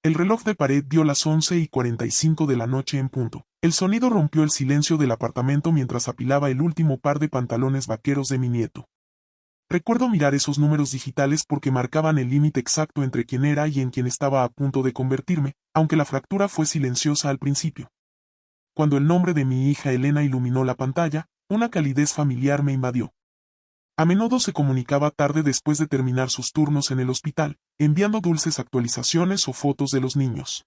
El reloj de pared dio las 11:45 de la noche en punto. El sonido rompió el silencio del apartamento mientras apilaba el último par de pantalones vaqueros de mi nieto. Recuerdo mirar esos números digitales porque marcaban el límite exacto entre quién era y en quien estaba a punto de convertirme, aunque la fractura fue silenciosa al principio. Cuando el nombre de mi hija Elena iluminó la pantalla, una calidez familiar me invadió. A menudo se comunicaba tarde después de terminar sus turnos en el hospital, enviando dulces actualizaciones o fotos de los niños.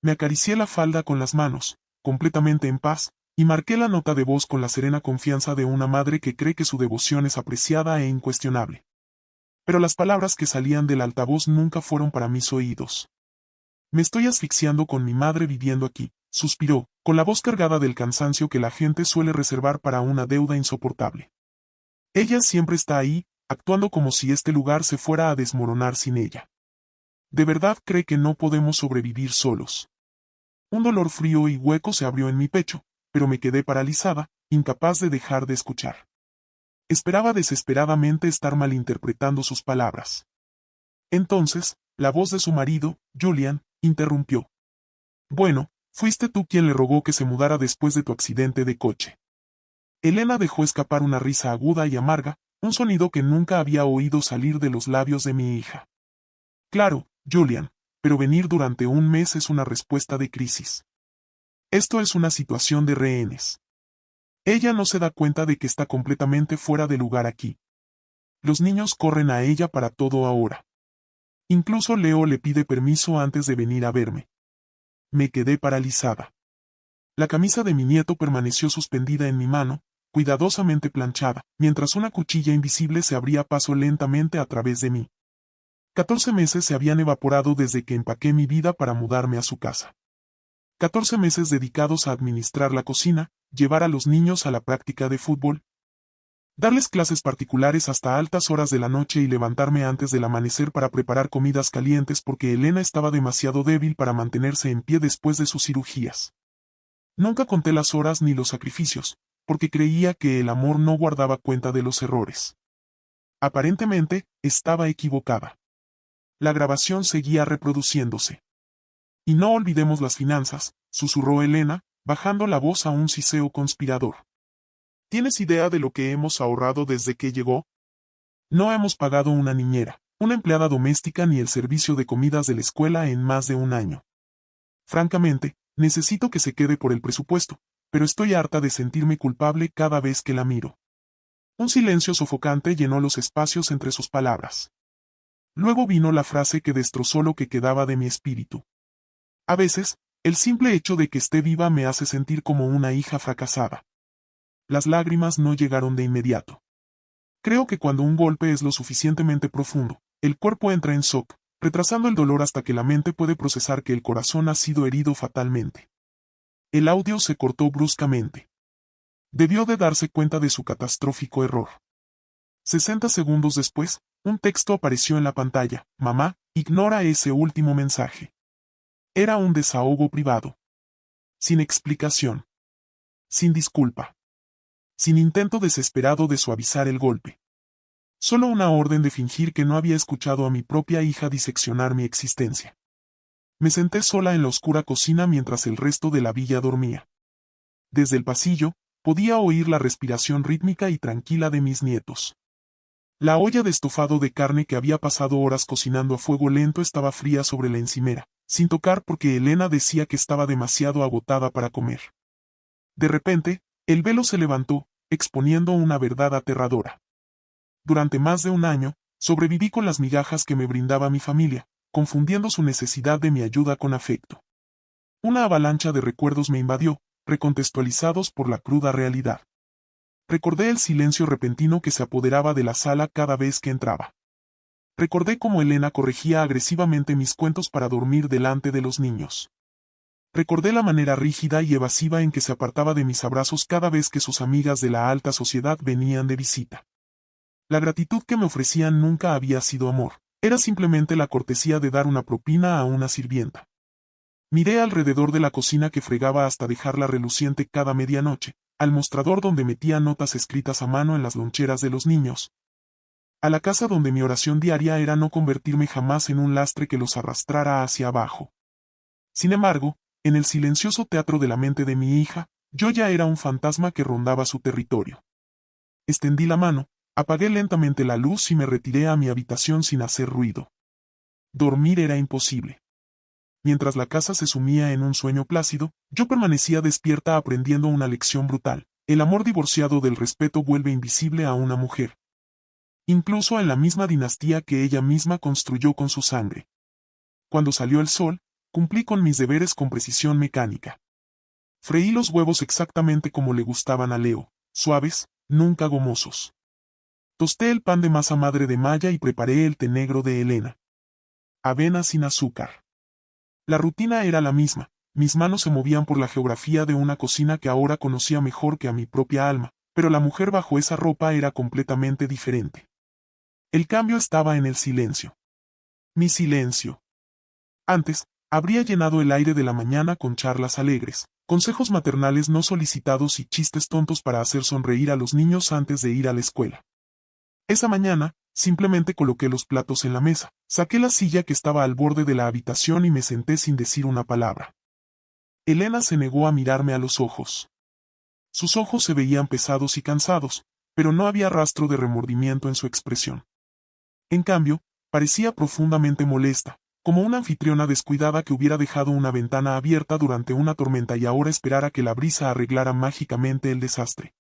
Me acaricié la falda con las manos, completamente en paz, y marqué la nota de voz con la serena confianza de una madre que cree que su devoción es apreciada e incuestionable. Pero las palabras que salían del altavoz nunca fueron para mis oídos. Me estoy asfixiando con mi madre viviendo aquí, suspiró, con la voz cargada del cansancio que la gente suele reservar para una deuda insoportable. Ella siempre está ahí, actuando como si este lugar se fuera a desmoronar sin ella. ¿De verdad cree que no podemos sobrevivir solos? Un dolor frío y hueco se abrió en mi pecho, pero me quedé paralizada, incapaz de dejar de escuchar. Esperaba desesperadamente estar malinterpretando sus palabras. Entonces, la voz de su marido, Julian, interrumpió. Bueno, fuiste tú quien le rogó que se mudara después de tu accidente de coche. Elena dejó escapar una risa aguda y amarga, un sonido que nunca había oído salir de los labios de mi hija. Claro, Julian, pero venir durante un mes es una respuesta de crisis. Esto es una situación de rehenes. Ella no se da cuenta de que está completamente fuera de lugar aquí. Los niños corren a ella para todo ahora. Incluso Leo le pide permiso antes de venir a verme. Me quedé paralizada. La camisa de mi nieto permaneció suspendida en mi mano, cuidadosamente planchada, mientras una cuchilla invisible se abría paso lentamente a través de mí. 14 meses se habían evaporado desde que empaqué mi vida para mudarme a su casa. 14 meses dedicados a administrar la cocina, llevar a los niños a la práctica de fútbol, darles clases particulares hasta altas horas de la noche y levantarme antes del amanecer para preparar comidas calientes porque Elena estaba demasiado débil para mantenerse en pie después de sus cirugías. Nunca conté las horas ni los sacrificios, porque creía que el amor no guardaba cuenta de los errores. Aparentemente, estaba equivocada. La grabación seguía reproduciéndose. Y no olvidemos las finanzas, susurró Elena, bajando la voz a un siseo conspirador. ¿Tienes idea de lo que hemos ahorrado desde que llegó? No hemos pagado una niñera, una empleada doméstica ni el servicio de comidas de la escuela en más de un año. Francamente, necesito que se quede por el presupuesto, pero estoy harta de sentirme culpable cada vez que la miro. Un silencio sofocante llenó los espacios entre sus palabras. Luego vino la frase que destrozó lo que quedaba de mi espíritu. A veces, el simple hecho de que esté viva me hace sentir como una hija fracasada. Las lágrimas no llegaron de inmediato. Creo que cuando un golpe es lo suficientemente profundo, el cuerpo entra en shock, retrasando el dolor hasta que la mente puede procesar que el corazón ha sido herido fatalmente. El audio se cortó bruscamente. Debió de darse cuenta de su catastrófico error. 60 segundos después, un texto apareció en la pantalla. Mamá, ignora ese último mensaje. Era un desahogo privado. Sin explicación. Sin disculpa. Sin intento desesperado de suavizar el golpe. Solo una orden de fingir que no había escuchado a mi propia hija diseccionar mi existencia. Me senté sola en la oscura cocina mientras el resto de la villa dormía. Desde el pasillo, podía oír la respiración rítmica y tranquila de mis nietos. La olla de estofado de carne que había pasado horas cocinando a fuego lento estaba fría sobre la encimera, sin tocar porque Elena decía que estaba demasiado agotada para comer. De repente, el velo se levantó, exponiendo una verdad aterradora. Durante más de un año, sobreviví con las migajas que me brindaba mi familia, confundiendo su necesidad de mi ayuda con afecto. Una avalancha de recuerdos me invadió, recontextualizados por la cruda realidad. Recordé el silencio repentino que se apoderaba de la sala cada vez que entraba. Recordé cómo Elena corregía agresivamente mis cuentos para dormir delante de los niños. Recordé la manera rígida y evasiva en que se apartaba de mis abrazos cada vez que sus amigas de la alta sociedad venían de visita. La gratitud que me ofrecían nunca había sido amor, era simplemente la cortesía de dar una propina a una sirvienta. Miré alrededor de la cocina que fregaba hasta dejarla reluciente cada medianoche, al mostrador donde metía notas escritas a mano en las loncheras de los niños. a la casa donde mi oración diaria era no convertirme jamás en un lastre que los arrastrara hacia abajo. Sin embargo, en el silencioso teatro de la mente de mi hija, yo ya era un fantasma que rondaba su territorio. Extendí la mano, apagué lentamente la luz y me retiré a mi habitación sin hacer ruido. Dormir era imposible. Mientras la casa se sumía en un sueño plácido, yo permanecía despierta aprendiendo una lección brutal. El amor divorciado del respeto vuelve invisible a una mujer. Incluso en la misma dinastía que ella misma construyó con su sangre. Cuando salió el sol, cumplí con mis deberes con precisión mecánica. Freí los huevos exactamente como le gustaban a Leo, suaves, nunca gomosos. Tosté el pan de masa madre de Maya y preparé el té negro de Elena. Avena sin azúcar. La rutina era la misma, mis manos se movían por la geografía de una cocina que ahora conocía mejor que a mi propia alma, pero la mujer bajo esa ropa era completamente diferente. El cambio estaba en el silencio. Mi silencio. Antes, habría llenado el aire de la mañana con charlas alegres, consejos maternales no solicitados y chistes tontos para hacer sonreír a los niños antes de ir a la escuela. Esa mañana, simplemente coloqué los platos en la mesa, saqué la silla que estaba al borde de la habitación y me senté sin decir una palabra. Elena se negó a mirarme a los ojos. Sus ojos se veían pesados y cansados, pero no había rastro de remordimiento en su expresión. En cambio, parecía profundamente molesta, como una anfitriona descuidada que hubiera dejado una ventana abierta durante una tormenta y ahora esperara que la brisa arreglara mágicamente el desastre.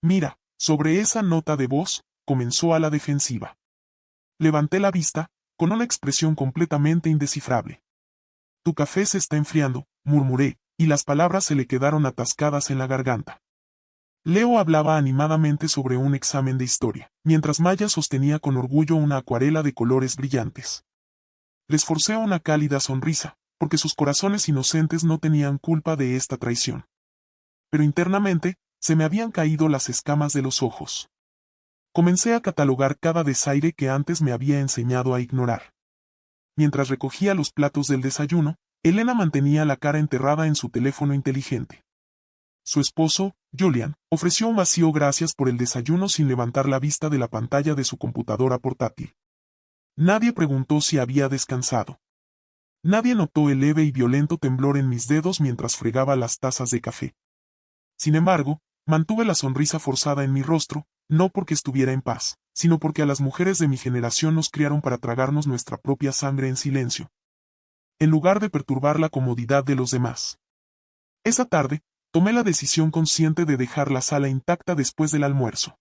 Mira, sobre esa nota de voz, comenzó a la defensiva. Levanté la vista, con una expresión completamente indescifrable. Tu café se está enfriando, murmuré, y las palabras se le quedaron atascadas en la garganta. Leo hablaba animadamente sobre un examen de historia, mientras Maya sostenía con orgullo una acuarela de colores brillantes. Les forcé una cálida sonrisa, porque sus corazones inocentes no tenían culpa de esta traición. Pero internamente, se me habían caído las escamas de los ojos. Comencé a catalogar cada desaire que antes me había enseñado a ignorar. Mientras recogía los platos del desayuno, Elena mantenía la cara enterrada en su teléfono inteligente. Su esposo, Julian, ofreció un vacío gracias por el desayuno sin levantar la vista de la pantalla de su computadora portátil. Nadie preguntó si había descansado. Nadie notó el leve y violento temblor en mis dedos mientras fregaba las tazas de café. Sin embargo, mantuve la sonrisa forzada en mi rostro, no porque estuviera en paz, sino porque a las mujeres de mi generación nos criaron para tragarnos nuestra propia sangre en silencio, en lugar de perturbar la comodidad de los demás. Esa tarde, tomé la decisión consciente de dejar la sala intacta después del almuerzo.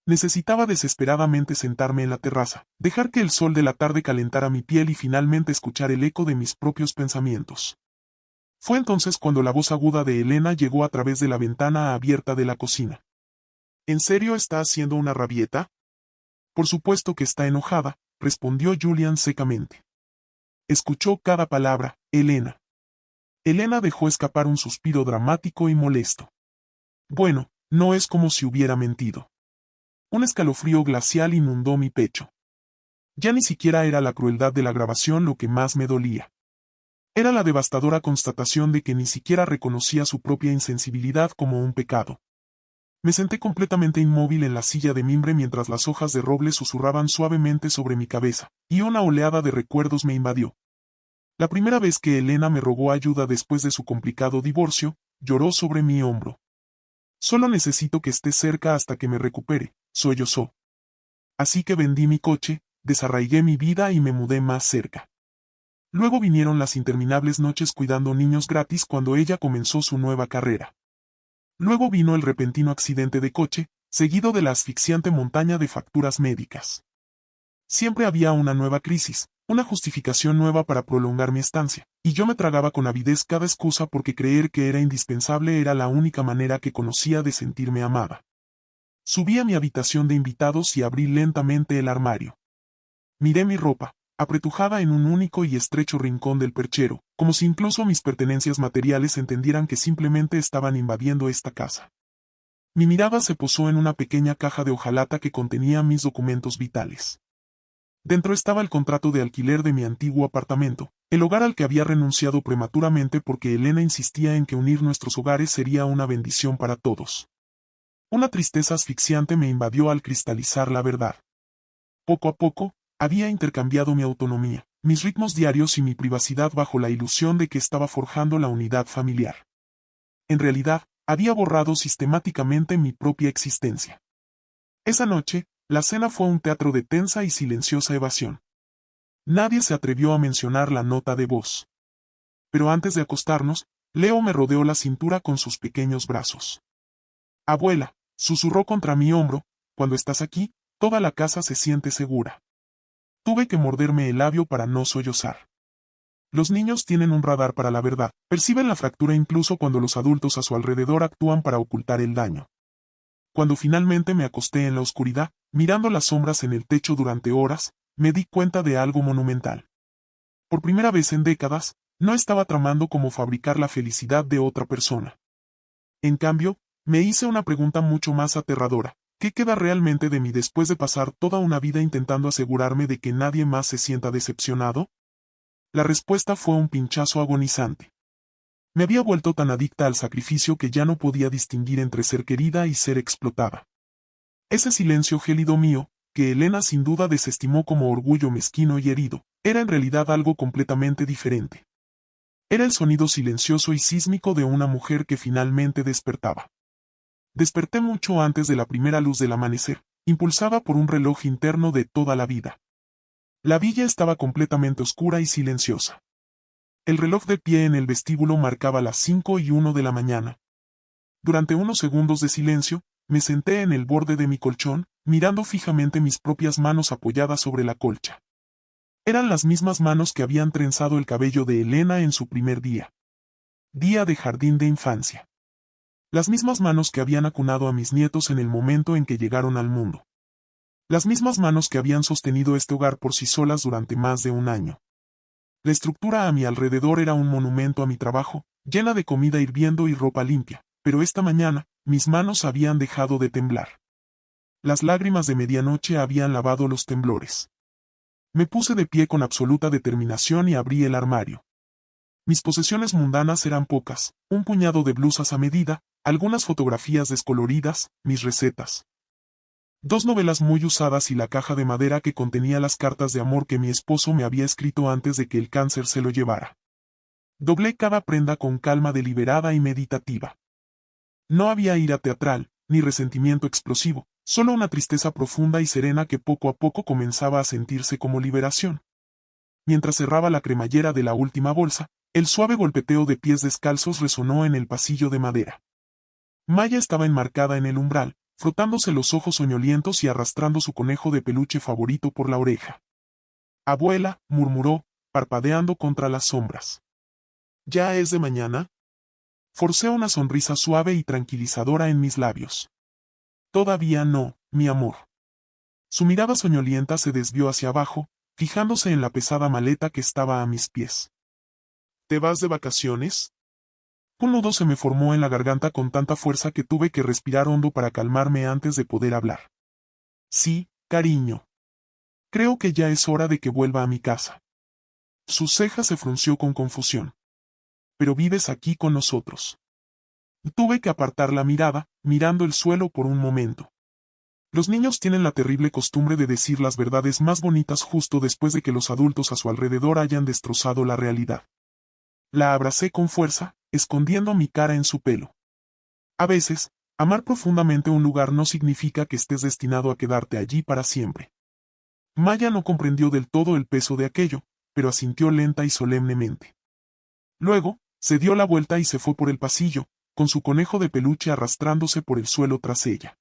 Necesitaba desesperadamente sentarme en la terraza, dejar que el sol de la tarde calentara mi piel y finalmente escuchar el eco de mis propios pensamientos. Fue entonces cuando la voz aguda de Elena llegó a través de la ventana abierta de la cocina. ¿En serio está haciendo una rabieta? Por supuesto que está enojada, respondió Julian secamente. Escuchó cada palabra, Elena. Elena dejó escapar un suspiro dramático y molesto. Bueno, no es como si hubiera mentido. Un escalofrío glacial inundó mi pecho. Ya ni siquiera era la crueldad de la grabación lo que más me dolía. Era la devastadora constatación de que ni siquiera reconocía su propia insensibilidad como un pecado. Me senté completamente inmóvil en la silla de mimbre mientras las hojas de roble susurraban suavemente sobre mi cabeza, y una oleada de recuerdos me invadió. La primera vez que Elena me rogó ayuda después de su complicado divorcio, lloró sobre mi hombro. Solo necesito que esté cerca hasta que me recupere, sollozó. Así que vendí mi coche, desarraigué mi vida y me mudé más cerca. Luego vinieron las interminables noches cuidando niños gratis cuando ella comenzó su nueva carrera. Luego vino el repentino accidente de coche, seguido de la asfixiante montaña de facturas médicas. Siempre había una nueva crisis, una justificación nueva para prolongar mi estancia, y yo me tragaba con avidez cada excusa porque creer que era indispensable era la única manera que conocía de sentirme amada. Subí a mi habitación de invitados y abrí lentamente el armario. Miré mi ropa, apretujada en un único y estrecho rincón del perchero, como si incluso mis pertenencias materiales entendieran que simplemente estaban invadiendo esta casa. Mi mirada se posó en una pequeña caja de hojalata que contenía mis documentos vitales. Dentro estaba el contrato de alquiler de mi antiguo apartamento, el hogar al que había renunciado prematuramente porque Elena insistía en que unir nuestros hogares sería una bendición para todos. Una tristeza asfixiante me invadió al cristalizar la verdad. Poco a poco, había intercambiado mi autonomía, mis ritmos diarios y mi privacidad bajo la ilusión de que estaba forjando la unidad familiar. En realidad, había borrado sistemáticamente mi propia existencia. Esa noche, la cena fue un teatro de tensa y silenciosa evasión. Nadie se atrevió a mencionar la nota de voz. Pero antes de acostarnos, Leo me rodeó la cintura con sus pequeños brazos. Abuela, susurró contra mi hombro, cuando estás aquí, toda la casa se siente segura. Tuve que morderme el labio para no sollozar. Los niños tienen un radar para la verdad, perciben la fractura incluso cuando los adultos a su alrededor actúan para ocultar el daño. Cuando finalmente me acosté en la oscuridad, mirando las sombras en el techo durante horas, me di cuenta de algo monumental. Por primera vez en décadas, no estaba tramando cómo fabricar la felicidad de otra persona. En cambio, me hice una pregunta mucho más aterradora. ¿Qué queda realmente de mí después de pasar toda una vida intentando asegurarme de que nadie más se sienta decepcionado? La respuesta fue un pinchazo agonizante. Me había vuelto tan adicta al sacrificio que ya no podía distinguir entre ser querida y ser explotada. Ese silencio gélido mío, que Elena sin duda desestimó como orgullo mezquino y herido, era en realidad algo completamente diferente. Era el sonido silencioso y sísmico de una mujer que finalmente despertaba. Desperté mucho antes de la primera luz del amanecer, impulsada por un reloj interno de toda la vida. La villa estaba completamente oscura y silenciosa. El reloj de pie en el vestíbulo marcaba las 5:01 de la mañana. Durante unos segundos de silencio, me senté en el borde de mi colchón, mirando fijamente mis propias manos apoyadas sobre la colcha. Eran las mismas manos que habían trenzado el cabello de Elena en su primer día. Día de jardín de infancia. Las mismas manos que habían acunado a mis nietos en el momento en que llegaron al mundo. Las mismas manos que habían sostenido este hogar por sí solas durante más de un año. La estructura a mi alrededor era un monumento a mi trabajo, llena de comida hirviendo y ropa limpia, pero esta mañana, mis manos habían dejado de temblar. Las lágrimas de medianoche habían lavado los temblores. Me puse de pie con absoluta determinación y abrí el armario. Mis posesiones mundanas eran pocas, un puñado de blusas a medida, algunas fotografías descoloridas, mis recetas. 2 novelas muy usadas y la caja de madera que contenía las cartas de amor que mi esposo me había escrito antes de que el cáncer se lo llevara. Doblé cada prenda con calma deliberada y meditativa. No había ira teatral, ni resentimiento explosivo, solo una tristeza profunda y serena que poco a poco comenzaba a sentirse como liberación. Mientras cerraba la cremallera de la última bolsa, el suave golpeteo de pies descalzos resonó en el pasillo de madera. Maya estaba enmarcada en el umbral, frotándose los ojos soñolientos y arrastrando su conejo de peluche favorito por la oreja. Abuela, murmuró, parpadeando contra las sombras. ¿Ya es de mañana? Forcé una sonrisa suave y tranquilizadora en mis labios. Todavía no, mi amor. Su mirada soñolienta se desvió hacia abajo, fijándose en la pesada maleta que estaba a mis pies. ¿Te vas de vacaciones? Un nudo se me formó en la garganta con tanta fuerza que tuve que respirar hondo para calmarme antes de poder hablar. Sí, cariño. Creo que ya es hora de que vuelva a mi casa. Sus cejas se frunció con confusión. Pero vives aquí con nosotros. Tuve que apartar la mirada, mirando el suelo por un momento. Los niños tienen la terrible costumbre de decir las verdades más bonitas justo después de que los adultos a su alrededor hayan destrozado la realidad. La abracé con fuerza, escondiendo mi cara en su pelo. A veces, amar profundamente un lugar no significa que estés destinado a quedarte allí para siempre. Maya no comprendió del todo el peso de aquello, pero asintió lenta y solemnemente. Luego, se dio la vuelta y se fue por el pasillo, con su conejo de peluche arrastrándose por el suelo tras ella.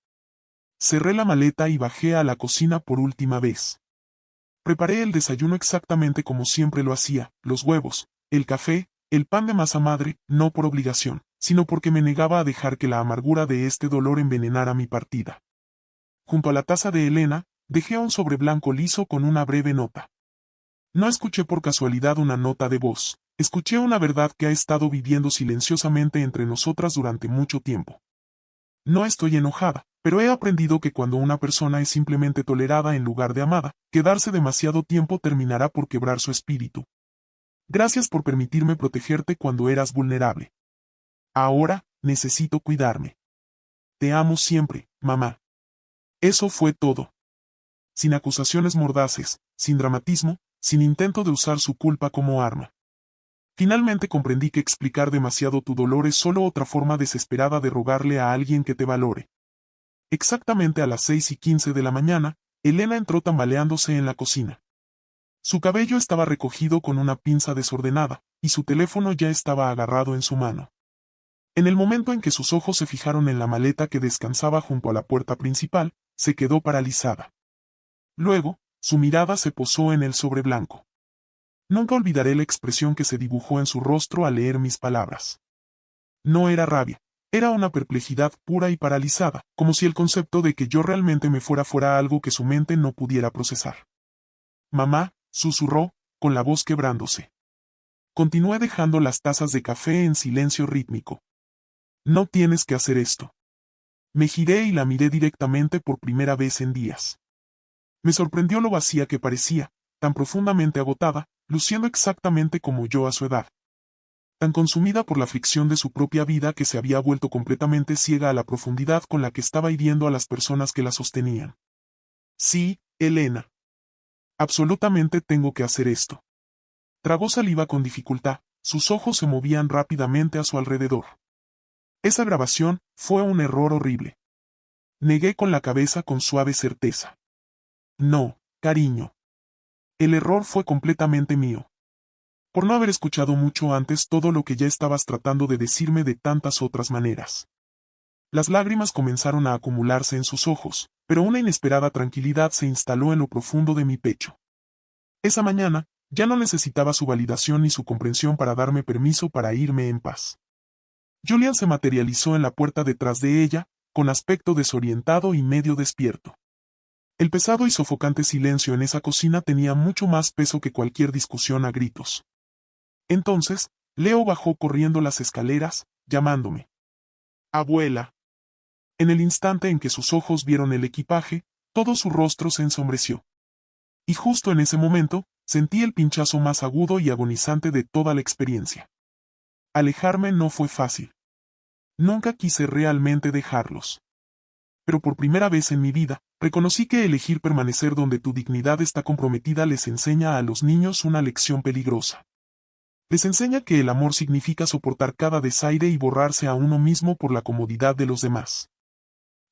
Cerré la maleta y bajé a la cocina por última vez. Preparé el desayuno exactamente como siempre lo hacía, los huevos, el café, el pan de masa madre, no por obligación, sino porque me negaba a dejar que la amargura de este dolor envenenara mi partida. Junto a la taza de Elena, dejé un sobre blanco liso con una breve nota. No escuché por casualidad una nota de voz, escuché una verdad que ha estado viviendo silenciosamente entre nosotras durante mucho tiempo. No estoy enojada, pero he aprendido que cuando una persona es simplemente tolerada en lugar de amada, quedarse demasiado tiempo terminará por quebrar su espíritu. Gracias por permitirme protegerte cuando eras vulnerable. Ahora, necesito cuidarme. Te amo siempre, mamá. Eso fue todo. sin acusaciones mordaces, sin dramatismo, sin intento de usar su culpa como arma. Finalmente comprendí que explicar demasiado tu dolor es solo otra forma desesperada de rogarle a alguien que te valore. Exactamente a las 6:15 de la mañana, Elena entró tambaleándose en la cocina. Su cabello estaba recogido con una pinza desordenada, y su teléfono ya estaba agarrado en su mano. En el momento en que sus ojos se fijaron en la maleta que descansaba junto a la puerta principal, se quedó paralizada. Luego, su mirada se posó en el sobre blanco. Nunca olvidaré la expresión que se dibujó en su rostro al leer mis palabras. No era rabia, era una perplejidad pura y paralizada, como si el concepto de que yo realmente me fuera algo que su mente no pudiera procesar. Mamá, susurró, con la voz quebrándose. Continué dejando las tazas de café en silencio rítmico. No tienes que hacer esto. Me giré y la miré directamente por primera vez en días. Me sorprendió lo vacía que parecía, tan profundamente agotada, luciendo exactamente como yo a su edad. Tan consumida por la fricción de su propia vida que se había vuelto completamente ciega a la profundidad con la que estaba hiriendo a las personas que la sostenían. Sí, Elena. Absolutamente tengo que hacer esto. Tragó saliva con dificultad, sus ojos se movían rápidamente a su alrededor. Esa grabación fue un error horrible. Negué con la cabeza con suave certeza. No, cariño. El error fue completamente mío. Por no haber escuchado mucho antes todo lo que ya estabas tratando de decirme de tantas otras maneras. Las lágrimas comenzaron a acumularse en sus ojos, pero una inesperada tranquilidad se instaló en lo profundo de mi pecho. Esa mañana, ya no necesitaba su validación ni su comprensión para darme permiso para irme en paz. Julian se materializó en la puerta detrás de ella, con aspecto desorientado y medio despierto. El pesado y sofocante silencio en esa cocina tenía mucho más peso que cualquier discusión a gritos. Entonces, Leo bajó corriendo las escaleras, llamándome. Abuela. En el instante en que sus ojos vieron el equipaje, todo su rostro se ensombreció. Y justo en ese momento, sentí el pinchazo más agudo y agonizante de toda la experiencia. Alejarme no fue fácil. Nunca quise realmente dejarlos. Pero por primera vez en mi vida, reconocí que elegir permanecer donde tu dignidad está comprometida les enseña a los niños una lección peligrosa. Les enseña que el amor significa soportar cada desaire y borrarse a uno mismo por la comodidad de los demás.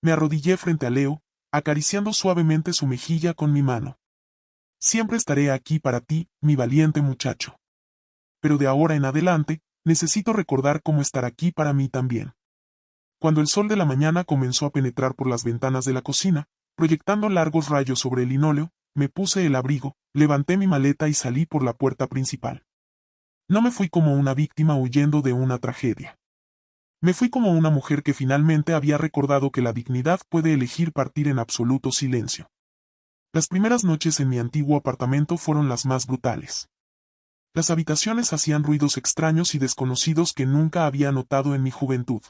Me arrodillé frente a Leo, acariciando suavemente su mejilla con mi mano. Siempre estaré aquí para ti, mi valiente muchacho. Pero de ahora en adelante, necesito recordar cómo estar aquí para mí también. Cuando el sol de la mañana comenzó a penetrar por las ventanas de la cocina, proyectando largos rayos sobre el linóleo, me puse el abrigo, levanté mi maleta y salí por la puerta principal. No me fui como una víctima huyendo de una tragedia. Me fui como una mujer que finalmente había recordado que la dignidad puede elegir partir en absoluto silencio. Las primeras noches en mi antiguo apartamento fueron las más brutales. Las habitaciones hacían ruidos extraños y desconocidos que nunca había notado en mi juventud.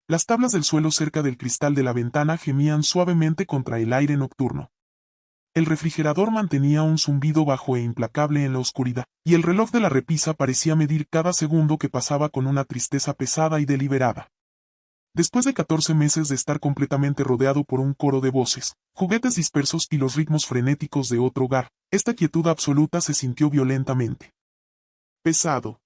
Las tablas del suelo cerca del cristal de la ventana gemían suavemente contra el aire nocturno. El refrigerador mantenía un zumbido bajo e implacable en la oscuridad, y el reloj de la repisa parecía medir cada segundo que pasaba con una tristeza pesada y deliberada. Después de 14 meses de estar completamente rodeado por un coro de voces, juguetes dispersos y los ritmos frenéticos de otro hogar, esta quietud absoluta se sintió violentamente pesado.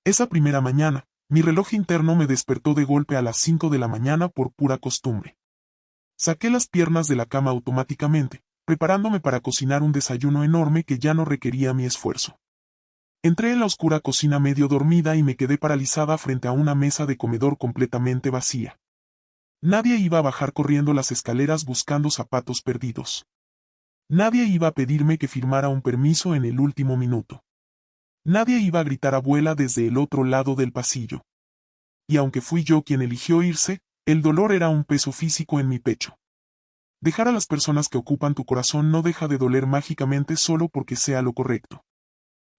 Esa primera mañana, mi reloj interno me despertó de golpe a las 5 de la mañana por pura costumbre. Saqué las piernas de la cama automáticamente, preparándome para cocinar un desayuno enorme que ya no requería mi esfuerzo. Entré en la oscura cocina medio dormida y me quedé paralizada frente a una mesa de comedor completamente vacía. Nadie iba a bajar corriendo las escaleras buscando zapatos perdidos. Nadie iba a pedirme que firmara un permiso en el último minuto. Nadie iba a gritar abuela desde el otro lado del pasillo. Y aunque fui yo quien eligió irse, el dolor era un peso físico en mi pecho. Dejar a las personas que ocupan tu corazón no deja de doler mágicamente solo porque sea lo correcto.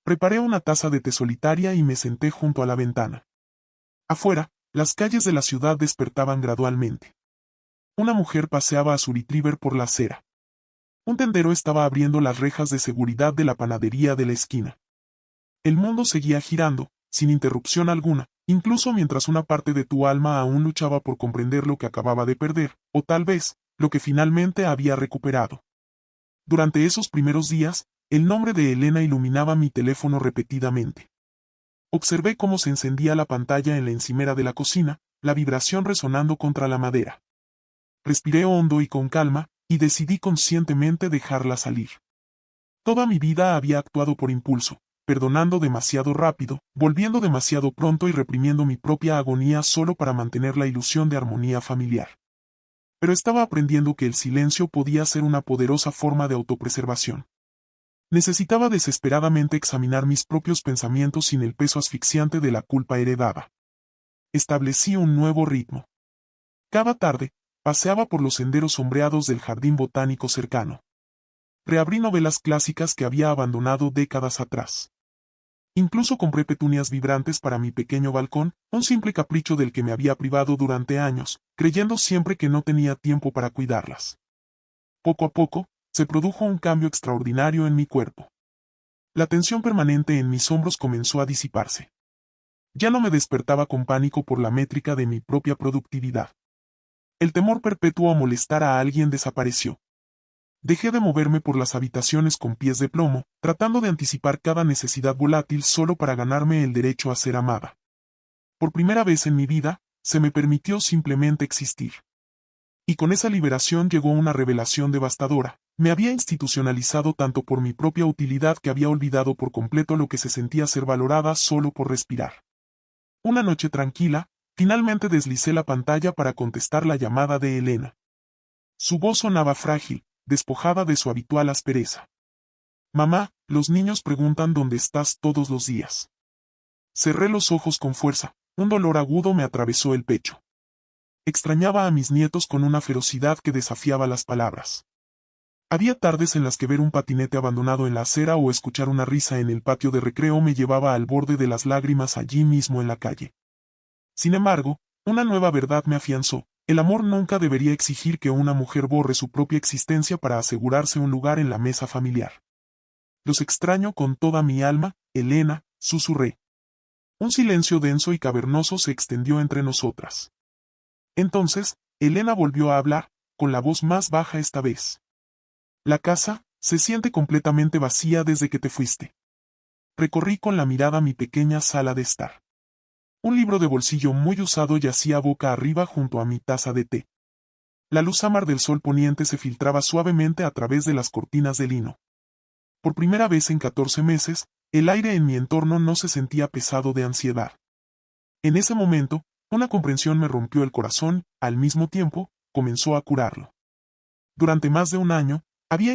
Preparé una taza de té solitaria y me senté junto a la ventana. Afuera, las calles de la ciudad despertaban gradualmente. Una mujer paseaba a su retriever por la acera. Un tendero estaba abriendo las rejas de seguridad de la panadería de la esquina. El mundo seguía girando, sin interrupción alguna, incluso mientras una parte de tu alma aún luchaba por comprender lo que acababa de perder, o tal vez, lo que finalmente había recuperado. Durante esos primeros días, el nombre de Elena iluminaba mi teléfono repetidamente. Observé cómo se encendía la pantalla en la encimera de la cocina, la vibración resonando contra la madera. Respiré hondo y con calma, y decidí conscientemente dejarla salir. Toda mi vida había actuado por impulso, perdonando demasiado rápido, volviendo demasiado pronto y reprimiendo mi propia agonía solo para mantener la ilusión de armonía familiar. Pero estaba aprendiendo que el silencio podía ser una poderosa forma de autopreservación. Necesitaba desesperadamente examinar mis propios pensamientos sin el peso asfixiante de la culpa heredada. Establecí un nuevo ritmo. Cada tarde, paseaba por los senderos sombreados del jardín botánico cercano. Reabrí novelas clásicas que había abandonado décadas atrás. Incluso compré petunias vibrantes para mi pequeño balcón, un simple capricho del que me había privado durante años, creyendo siempre que no tenía tiempo para cuidarlas. Poco a poco, se produjo un cambio extraordinario en mi cuerpo. La tensión permanente en mis hombros comenzó a disiparse. Ya no me despertaba con pánico por la métrica de mi propia productividad. El temor perpetuo a molestar a alguien desapareció. Dejé de moverme por las habitaciones con pies de plomo, tratando de anticipar cada necesidad volátil solo para ganarme el derecho a ser amada. Por primera vez en mi vida, se me permitió simplemente existir. Y con esa liberación llegó una revelación devastadora. Me había institucionalizado tanto por mi propia utilidad que había olvidado por completo lo que se sentía ser valorada solo por respirar. Una noche tranquila, finalmente deslicé la pantalla para contestar la llamada de Elena. Su voz sonaba frágil, despojada de su habitual aspereza. Mamá, los niños preguntan dónde estás todos los días. Cerré los ojos con fuerza, un dolor agudo me atravesó el pecho. Extrañaba a mis nietos con una ferocidad que desafiaba las palabras. Había tardes en las que ver un patinete abandonado en la acera o escuchar una risa en el patio de recreo me llevaba al borde de las lágrimas allí mismo en la calle. Sin embargo, una nueva verdad me afianzó. El amor nunca debería exigir que una mujer borre su propia existencia para asegurarse un lugar en la mesa familiar. Los extraño con toda mi alma, Elena, susurré. Un silencio denso y cavernoso se extendió entre nosotras. Entonces, Elena volvió a hablar, con la voz más baja esta vez. La casa, se siente completamente vacía desde que te fuiste. Recorrí con la mirada mi pequeña sala de estar. Un libro de bolsillo muy usado yacía boca arriba junto a mi taza de té. La luz ámbar del sol poniente se filtraba suavemente a través de las cortinas de lino. Por primera vez en 14 meses, el aire en mi entorno no se sentía pesado de ansiedad. En ese momento, una comprensión me rompió el corazón, al mismo tiempo, comenzó a curarlo. Durante más de un año, había